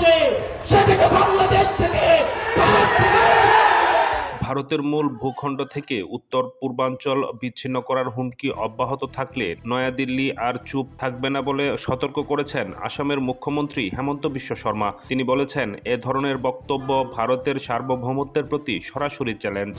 করছে, সেটাকে বাংলাদেশ থেকে ভারতের মূল ভূখণ্ড থেকে উত্তর পূর্বাঞ্চল বিচ্ছিন্ন করার হুমকি অব্যাহত থাকলে নয়াদিল্লি আর চুপ থাকবে না বলে সতর্ক করেছেন আসামের মুখ্যমন্ত্রী হেমন্ত বিশ্ব শর্মা। তিনি বলেছেন, এ ধরনের বক্তব্য ভারতের সার্বভৌমত্বের প্রতি সরাসরি চ্যালেঞ্জ।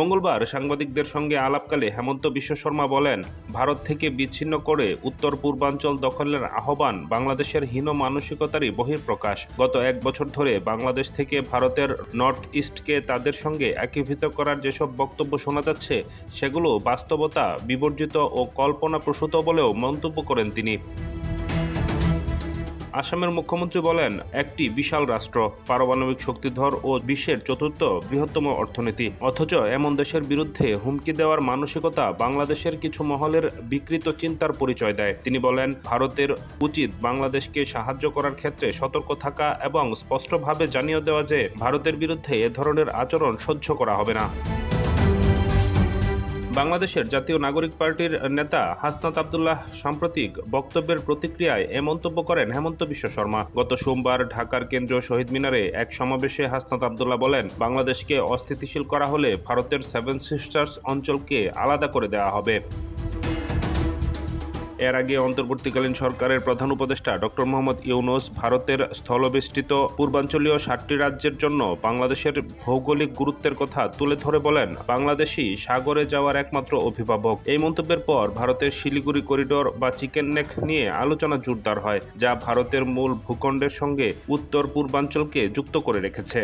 মঙ্গলবার সাংবাদিকদের সঙ্গে আলাপকালে হেমন্ত বিশ্ব শর্মা বলেন, ভারত থেকে বিচ্ছিন্ন করে উত্তর পূর্বাঞ্চল দখলের আহ্বান বাংলাদেশের হীন মানসিকতারই বহিঃপ্রকাশ। গত 1 বছর ধরে বাংলাদেশ থেকে ভারতের নর্থ ইস্টকে তাদের সঙ্গে একীভূত করার যেসব বক্তব্য শোনা যাচ্ছে, সেগুলো বাস্তবতা বিবর্জিত ও কল্পনাপ্রসূত বলেও মন্তব্য করেন তিনি। আসামের মুখ্যমন্ত্রী বলেন, একটি বিশাল রাষ্ট্র, পারমাণবিক শক্তিধর ও বিশ্বের চতুর্থ বৃহত্তম অর্থনীতি, অথচ এমন দেশের বিরুদ্ধে হুমকি দেওয়ার মানসিকতা বাংলাদেশের কিছু মহলের বিকৃত চিন্তার পরিচয় দেয়। তিনি বলেন, ভারতের উচিত বাংলাদেশকে সাহায্য করার ক্ষেত্রে সতর্ক থাকা এবং স্পষ্টভাবে জানিয়ে দেওয়া যে ভারতের বিরুদ্ধে এ ধরনের আচরণ সহ্য করা হবে না। বাংলাদেশের জাতীয় নাগরিক পার্টির নেতা হাসনাত আব্দুল্লাহ সাম্প্রতিক বক্তব্যের প্রতিক্রিয়ায় এ মন্তব্য করেন হেমন্ত বিশ্ব শর্মা। গত সোমবার ঢাকার কেন্দ্রীয় শহীদ মিনারে এক সমাবেশে হাসনাত আব্দুল্লাহ বলেন, বাংলাদেশকে অস্থিতিশীল করা হলে ভারতের 7 সিস্টার্স অঞ্চলকে আলাদা করে দেওয়া হবে। এর আগে অন্তর্বর্তীকালীন সরকারের প্রধান উপদেষ্টা ডক্টর মোহাম্মদ ইউনূস ভারতের স্থলবেষ্টিত পূর্বাঞ্চলীয় 7টি রাজ্যের জন্য বাংলাদেশের ভৌগোলিক গুরুত্বের কথা তুলে ধরে বলেন, বাংলাদেশই সাগরে যাওয়ার একমাত্র অভিভাবক। এই মন্তব্যের পর ভারতের শিলিগুড়ি করিডোর বা চিকেন নেক নিয়ে আলোচনা জোরদার হয়, যা ভারতের মূল ভূখণ্ডের সঙ্গে উত্তর পূর্বাঞ্চলকে যুক্ত করে রেখেছে।